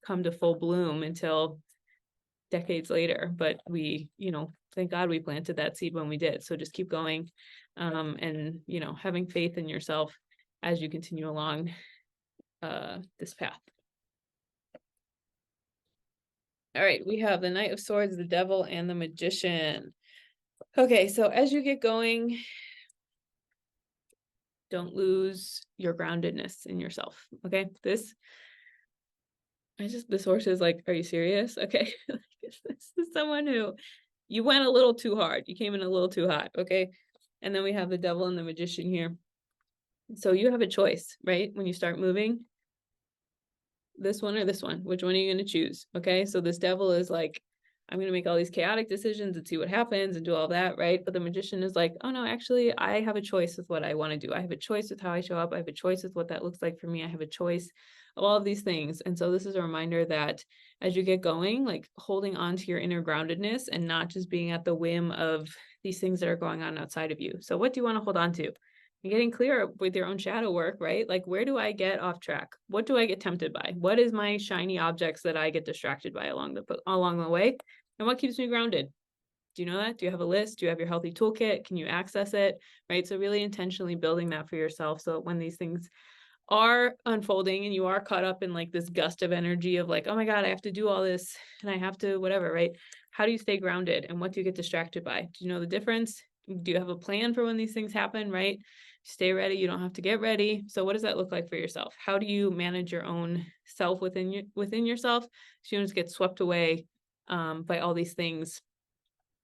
come to full bloom until decades later, but we, thank God we planted that seed when we did. So just keep going, and, having faith in yourself as you continue along this path. All right, we have the Knight of Swords, the Devil, and the Magician. Okay, so as you get going, don't lose your groundedness in yourself. Okay, this horse is like, are you serious? Okay, this is someone who you went a little too hard. You came in a little too hot. Okay, and then we have the Devil and the Magician here. So you have a choice, right? When you start moving, this one or this one, which one are you going to choose? Okay, so this Devil is like, I'm going to make all these chaotic decisions and see what happens and do all that, right? But the Magician is like, oh no, actually I have a choice with what I want to do. I have a choice with how I show up. I have a choice with what that looks like for me. I have a choice of all of these things. And so this is a reminder that as you get going, like holding on to your inner groundedness and not just being at the whim of these things that are going on outside of you. So what do you want to hold on to? And getting clear with your own shadow work, right? Like, where do I get off track? What do I get tempted by? What is my shiny objects that I get distracted by along the way? And what keeps me grounded? Do you know that? Do you have a list? Do you have your healthy toolkit? Can you access it? Right? So really intentionally building that for yourself, so that when these things are unfolding and you are caught up in like this gust of energy of like, oh my God, I have to do all this and I have to whatever, right? How do you stay grounded and what do you get distracted by? Do you know the difference? Do you have a plan for when these things happen, right? Stay ready. You don't have to get ready. So what does that look like for yourself? How do you manage your own self within yourself, so you don't just get swept away by all these things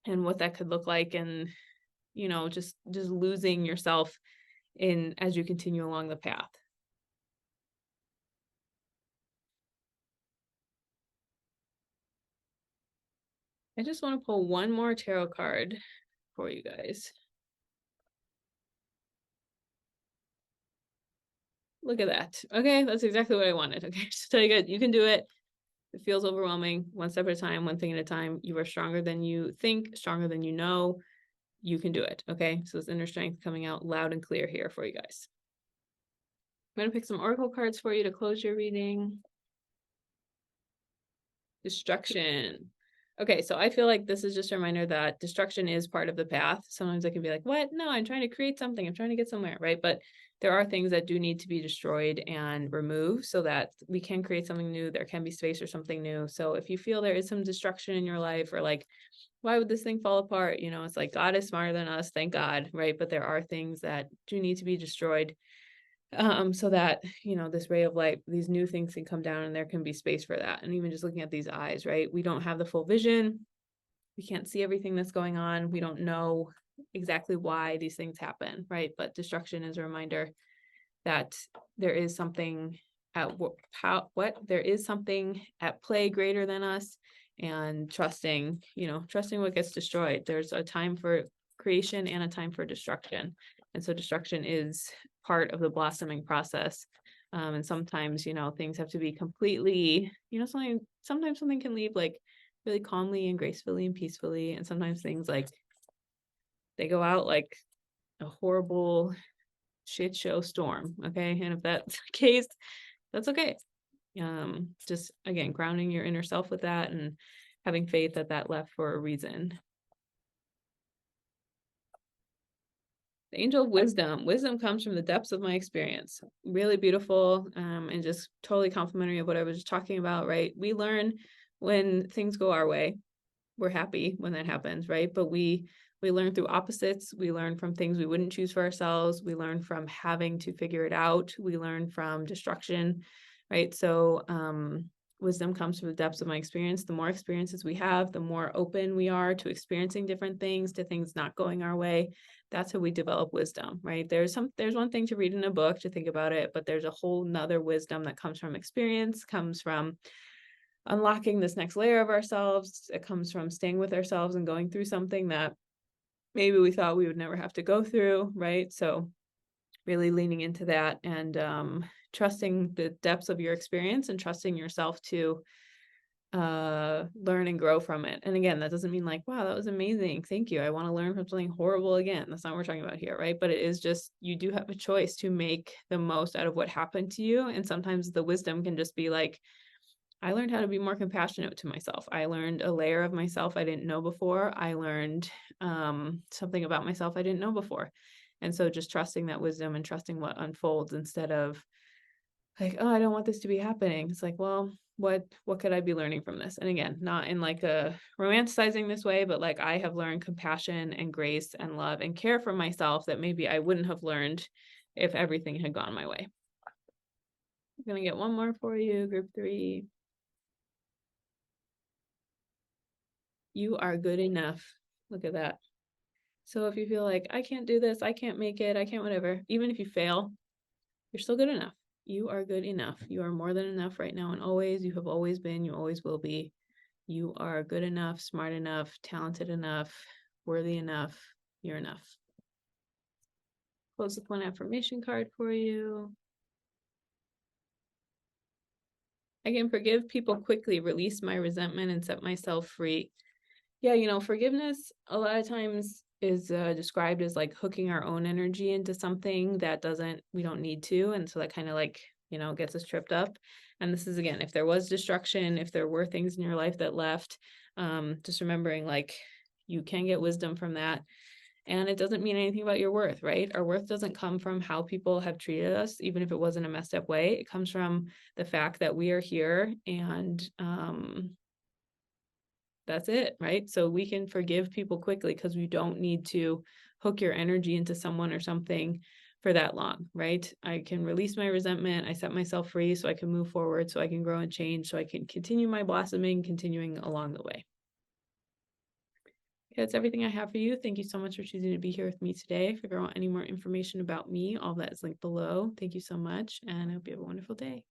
and what that could look like, and just losing yourself in as you continue along the path. I just want to pull one more tarot card for you guys. Look at that. Okay, that's exactly what I wanted. Okay, just tell you guys, you can do it. It feels overwhelming. One step at a time, one thing at a time. You are stronger than you think, stronger than you know. You can do it. Okay, so this inner strength coming out loud and clear here for you guys. I'm going to pick some oracle cards for you to close your reading. Destruction. Okay, so I feel like this is just a reminder that destruction is part of the path. Sometimes I can be like, what? No, I'm trying to create something. I'm trying to get somewhere, right? But there are things that do need to be destroyed and removed so that we can create something new. There can be space for something new. So if you feel there is some destruction in your life, or like, why would this thing fall apart? It's like God is smarter than us, thank God, right? But there are things that do need to be destroyed, so that this ray of light, these new things can come down and there can be space for that. And even just looking at these eyes, right, we don't have the full vision, we can't see everything that's going on, we don't know exactly why these things happen, right? But destruction is a reminder that there is something there is something at play greater than us, and trusting what gets destroyed. There's a time for creation and a time for destruction, and so destruction is part of the blossoming process. And sometimes things have to be completely sometimes something can leave like really calmly and gracefully and peacefully, and sometimes things like they go out like a horrible shit show storm. Okay, and if that's the case, that's okay. Just again, grounding your inner self with that and having faith that that left for a reason. The angel of wisdom. Wisdom comes from the depths of my experience. Really beautiful, and just totally complimentary of what I was just talking about, right? We learn when things go our way. We're happy when that happens, right? But we learn through opposites. We learn from things we wouldn't choose for ourselves. We learn from having to figure it out. We learn from destruction, right? So wisdom comes from the depths of my experience. The more experiences we have, the more open we are to experiencing different things, to things not going our way. That's how we develop wisdom, right? There's one thing to read in a book, to think about it, but there's a whole nother wisdom that comes from experience, comes from unlocking this next layer of ourselves. It comes from staying with ourselves and going through something that maybe we thought we would never have to go through, right? So really leaning into that and trusting the depths of your experience and trusting yourself to learn and grow from it. And again, that doesn't mean like, wow, that was amazing, thank you, I want to learn from something horrible again. That's not what we're talking about here, right? But it is just, you do have a choice to make the most out of what happened to you. And sometimes the wisdom can just be like, I learned how to be more compassionate to myself. I learned a layer of myself I didn't know before. I learned something about myself I didn't know before. And so just trusting that wisdom and trusting what unfolds instead of like, oh, I don't want this to be happening. It's like, well, what could I be learning from this? And again, not in like a romanticizing this way, but like I have learned compassion and grace and love and care for myself that maybe I wouldn't have learned if everything had gone my way. I'm gonna get one more for you, group 3. You are good enough. Look at that. So if you feel like I can't do this, I can't make it, I can't whatever, even if you fail, you're still good enough. You are good enough. You are more than enough right now and always. You have always been, you always will be. You are good enough, smart enough, talented enough, worthy enough. You're enough. Close with one affirmation card for you. I can forgive people quickly, release my resentment, and set myself free. Yeah, forgiveness a lot of times is described as like hooking our own energy into something that we don't need to. And so that kind of like, gets us tripped up. And this is again, if there was destruction, if there were things in your life that left, just remembering like you can get wisdom from that. And it doesn't mean anything about your worth, right? Our worth doesn't come from how people have treated us, even if it wasn't a messed up way. It comes from the fact that we are here and that's it, right? So we can forgive people quickly because we don't need to hook your energy into someone or something for that long, right? I can release my resentment. I set myself free so I can move forward, so I can grow and change, so I can continue my blossoming, continuing along the way. Okay, that's everything I have for you. Thank you so much for choosing to be here with me today. If you ever want any more information about me, all that is linked below. Thank you so much, and I hope you have a wonderful day.